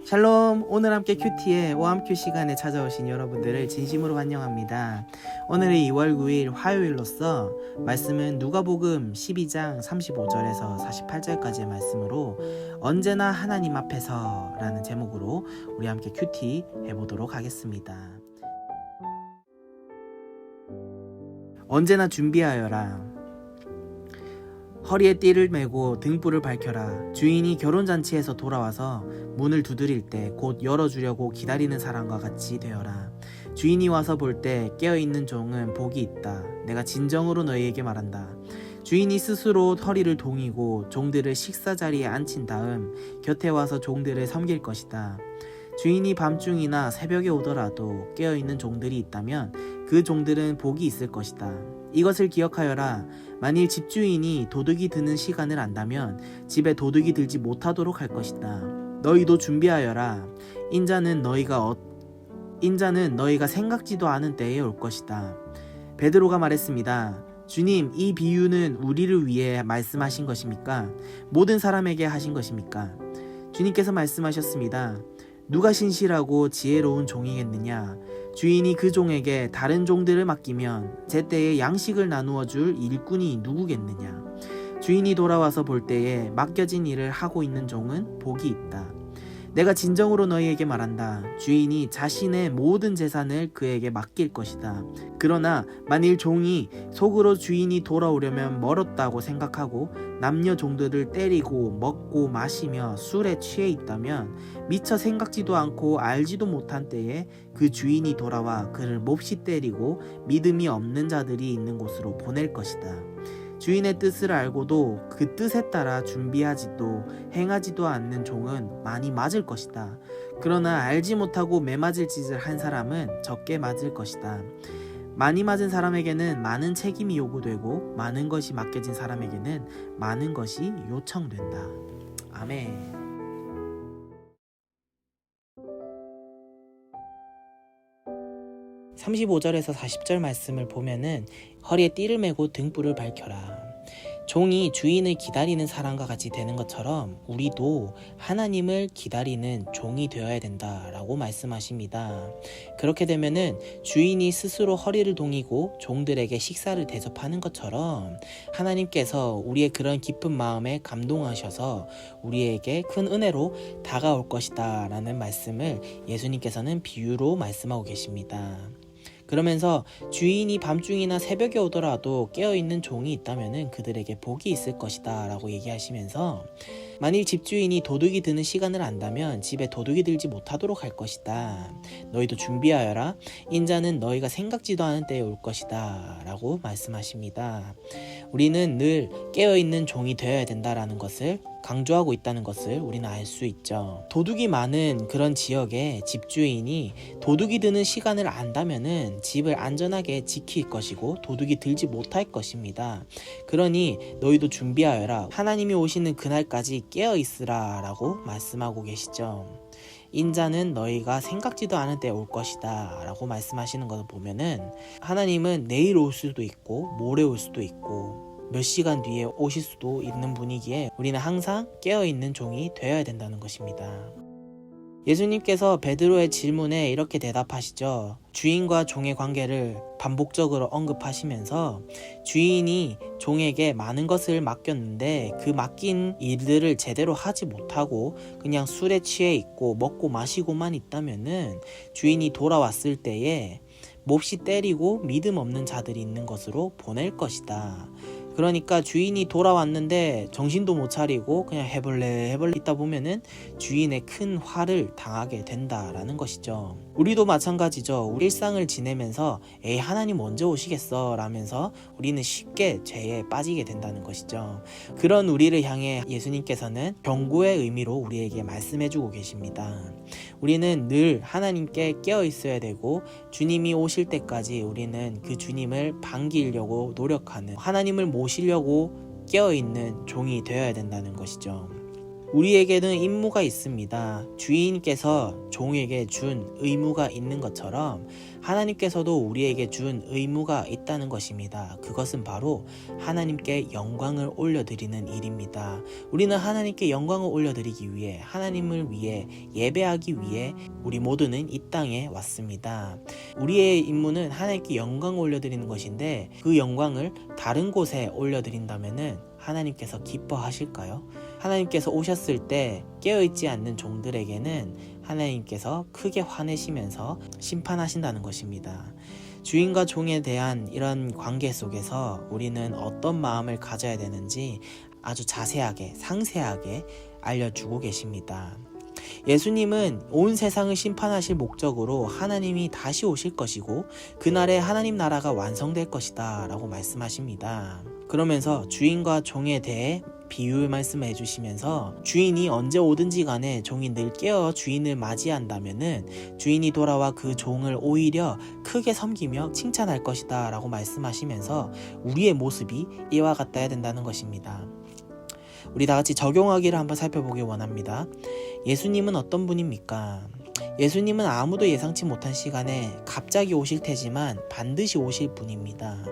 샬롬, 오늘 함께 큐티의 오함큐 시간에 찾아오신 여러분들을 진심으로 환영합니다. 오늘은 2월 9일 화요일로서 말씀은 누가복음 12장 35절에서 48절까지의 말씀으로 언제나 하나님 앞에서 라는 제목으로 우리 함께 큐티 해보도록 하겠습니다. 언제나 준비하여라. 허리에 띠를 메고 등불을 밝혀라. 주인이 결혼잔치에서 돌아와서 문을 두드릴 때 곧 열어주려고 기다리는 사람과 같이 되어라. 주인이 와서 볼 때 깨어있는 종은 복이 있다. 내가 진정으로 너희에게 말한다. 주인이 스스로 허리를 동이고 종들을 식사자리에 앉힌 다음 곁에 와서 종들을 섬길 것이다. 주인이 밤중이나 새벽에 오더라도 깨어있는 종들이 있다면 그 종들은 복이 있을 것이다. 이것을 기억하여라. 만일 집주인이 도둑이 드는 시간을 안다면 집에 도둑이 들지 못하도록 할 것이다. 너희도 준비하여라. 인자는 너희가 생각지도 않은 때에 올 것이다. 베드로가 말했습니다. 주님, 이 비유는 우리를 위해 말씀하신 것입니까? 모든 사람에게 하신 것입니까? 주님께서 말씀하셨습니다. 누가 신실하고 지혜로운 종이겠느냐? 주인이 그 종에게 다른 종들을 맡기면 제때에 양식을 나누어 줄 일꾼이 누구겠느냐? 주인이 돌아와서 볼 때에 맡겨진 일을 하고 있는 종은 복이 있다. 내가 진정으로 너희에게 말한다. 주인이 자신의 모든 재산을 그에게 맡길 것이다. 그러나 만일 종이 속으로 주인이 돌아오려면 멀었다고 생각하고 남녀 종들을 때리고 먹고 마시며 술에 취해 있다면 미처 생각지도 않고 알지도 못한 때에 그 주인이 돌아와 그를 몹시 때리고 믿음이 없는 자들이 있는 곳으로 보낼 것이다. 주인의 뜻을 알고도 그 뜻에 따라 준비하지도 행하지도 않는 종은 많이 맞을 것이다. 그러나 알지 못하고 매맞을 짓을 한 사람은 적게 맞을 것이다. 많이 맞은 사람에게는 많은 책임이 요구되고 많은 것이 맡겨진 사람에게는 많은 것이 요청된다. 아멘. (35절에서 40절) 말씀을 보면은 허리에 띠를 메고 등불을 밝혀라. 종이 주인을 기다리는 사람과 같이 되는 것처럼 우리도 하나님을 기다리는 종이 되어야 된다라고 말씀하십니다. 그렇게 되면은 주인이 스스로 허리를 동이고 종들에게 식사를 대접하는 것처럼 하나님께서 우리의 그런 깊은 마음에 감동하셔서 우리에게 큰 은혜로 다가올 것이다 라는 말씀을 예수님께서는 비유로 말씀하고 계십니다. 그러면서 주인이 밤중이나 새벽에 오더라도 깨어있는 종이 있다면 그들에게 복이 있을 것이다 라고 얘기하시면서 만일 집주인이 도둑이 드는 시간을 안다면 집에 도둑이 들지 못하도록 할 것이다. 너희도 준비하여라. 인자는 너희가 생각지도 않은 때에 올 것이다 라고 말씀하십니다. 우리는 늘 깨어있는 종이 되어야 된다라는 것을 강조하고 있다는 것을 우리는 알 수 있죠. 도둑이 많은 그런 지역에 집주인이 도둑이 드는 시간을 안다면은 집을 안전하게 지킬 것이고 도둑이 들지 못할 것입니다. 그러니 너희도 준비하여라. 하나님이 오시는 그날까지 깨어 있으라 라고 말씀하고 계시죠. 인자는 너희가 생각지도 않은 때에 올 것이다 라고 말씀하시는 것을 보면은 하나님은 내일 올 수도 있고 모레 올 수도 있고 몇 시간 뒤에 오실 수도 있는 분이기에 우리는 항상 깨어있는 종이 되어야 된다는 것입니다. 예수님께서 베드로의 질문에 이렇게 대답하시죠. 주인과 종의 관계를 반복적으로 언급하시면서 주인이 종에게 많은 것을 맡겼는데 그 맡긴 일들을 제대로 하지 못하고 그냥 술에 취해 있고 먹고 마시고만 있다면은 주인이 돌아왔을 때에 몹시 때리고 믿음 없는 자들이 있는 것으로 보낼 것이다. 그러니까 주인이 돌아왔는데 정신도 못 차리고 그냥 해볼래 있다 보면은 주인의 큰 화를 당하게 된다라는 것이죠. 우리도 마찬가지죠. 우리 일상을 지내면서 에이 하나님 언제 오시겠어 라면서 우리는 쉽게 죄에 빠지게 된다는 것이죠. 그런 우리를 향해 예수님께서는 경고의 의미로 우리에게 말씀해주고 계십니다. 우리는 늘 하나님께 깨어 있어야 되고 주님이 오실 때까지 우리는 그 주님을 반기려고 노력하는 하나님을 모시려고 깨어있는 종이 되어야 된다는 것이죠. 우리에게는 임무가 있습니다. 주인께서 종에게 준 의무가 있는 것처럼 하나님께서도 우리에게 준 의무가 있다는 것입니다. 그것은 바로 하나님께 영광을 올려드리는 일입니다. 우리는 하나님께 영광을 올려드리기 위해, 하나님을 위해, 예배하기 위해 우리 모두는 이 땅에 왔습니다. 우리의 임무는 하나님께 영광을 올려드리는 것인데, 그 영광을 다른 곳에 올려드린다면 하나님께서 기뻐하실까요? 하나님께서 오셨을 때 깨어있지 않는 종들에게는 하나님께서 크게 화내시면서 심판하신다는 것입니다. 주인과 종에 대한 이런 관계 속에서 우리는 어떤 마음을 가져야 되는지 아주 자세하게, 상세하게 알려주고 계십니다. 예수님은 온 세상을 심판하실 목적으로 하나님이 다시 오실 것이고 그날에 하나님 나라가 완성될 것이다 라고 말씀하십니다. 그러면서 주인과 종에 대해 비유를 말씀해 주시면서 주인이 언제 오든지 간에 종이 늘 깨어 주인을 맞이한다면은 주인이 돌아와 그 종을 오히려 크게 섬기며 칭찬할 것이다 라고 말씀하시면서 우리의 모습이 이와 같아야 된다는 것입니다. 우리 다 같이 적용하기를 한번 살펴보기 원합니다. 예수님은 어떤 분입니까? 예수님은 아무도 예상치 못한 시간에 갑자기 오실 테지만 반드시 오실 분입니다.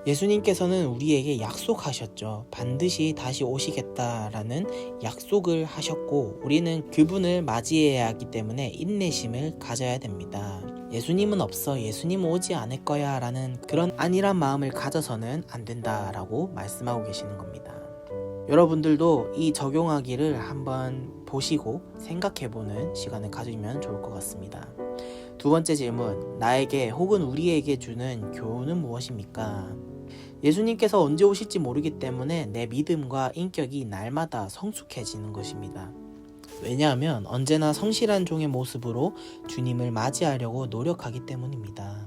예수님께서는 우리에게 약속하셨죠. 반드시 다시 오시겠다라는 약속을 하셨고 우리는 그분을 맞이해야 하기 때문에 인내심을 가져야 됩니다. 예수님은 없어, 예수님은 오지 않을 거야 라는 그런 안일한 마음을 가져서는 안 된다라고 말씀하고 계시는 겁니다. 여러분들도 이 적용하기를 한번 보시고 생각해보는 시간을 가지면 좋을 것 같습니다. 두 번째 질문, 나에게 혹은 우리에게 주는 교훈은 무엇입니까? 예수님께서 언제 오실지 모르기 때문에 내 믿음과 인격이 날마다 성숙해지는 것입니다. 왜냐하면 언제나 성실한 종의 모습으로 주님을 맞이하려고 노력하기 때문입니다.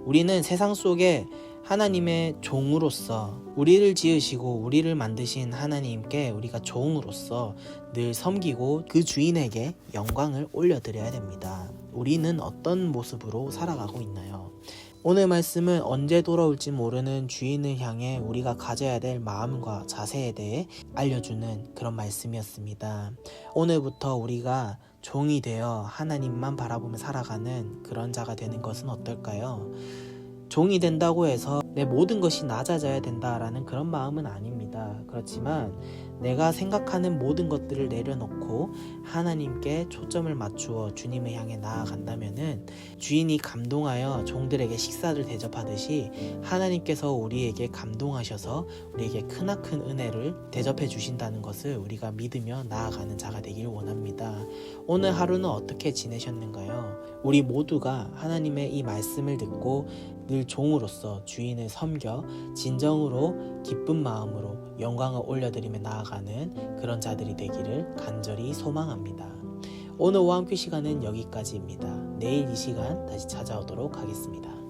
우리는 세상 속에 하나님의 종으로서 우리를 지으시고 우리를 만드신 하나님께 우리가 종으로서 늘 섬기고 그 주인에게 영광을 올려드려야 됩니다. 우리는 어떤 모습으로 살아가고 있나요? 오늘 말씀은 언제 돌아올지 모르는 주인을 향해 우리가 가져야 될 마음과 자세에 대해 알려주는 그런 말씀이었습니다. 오늘부터 우리가 종이 되어 하나님만 바라보며 살아가는 그런 자가 되는 것은 어떨까요? 종이 된다고 해서 내 모든 것이 낮아져야 된다라는 그런 마음은 아닙니다. 그렇지만 내가 생각하는 모든 것들을 내려놓고 하나님께 초점을 맞추어 주님을 향해 나아간다면은 주인이 감동하여 종들에게 식사를 대접하듯이 하나님께서 우리에게 감동하셔서 우리에게 크나큰 은혜를 대접해 주신다는 것을 우리가 믿으며 나아가는 자가 되길 원합니다. 오늘 하루는 어떻게 지내셨는가요? 우리 모두가 하나님의 이 말씀을 듣고 늘 종으로서 주인을 섬겨 진정으로 기쁜 마음으로 영광을 올려드리며 나아가는 그런 자들이 되기를 간절히 소망합니다. 오늘 오한큐 시간은 여기까지입니다. 내일 이 시간 다시 찾아오도록 하겠습니다.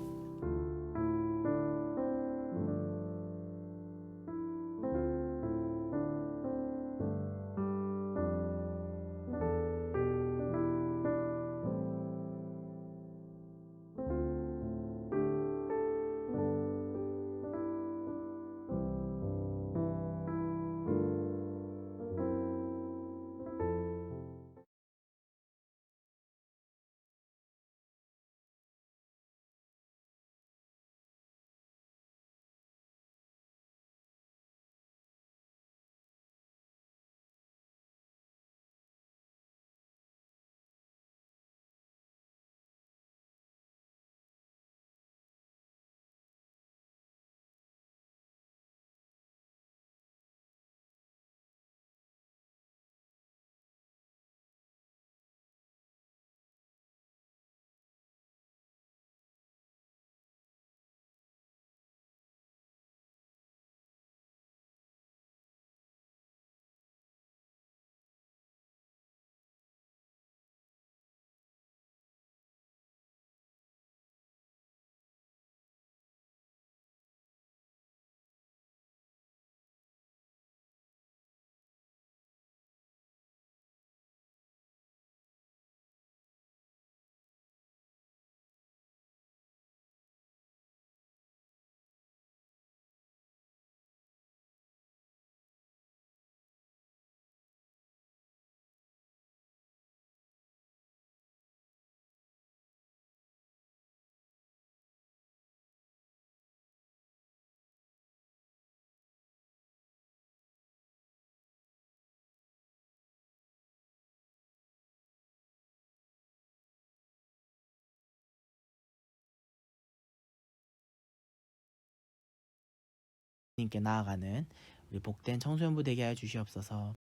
님께 나아가는 우리 복된 청소년부 되게 하여 주시옵소서.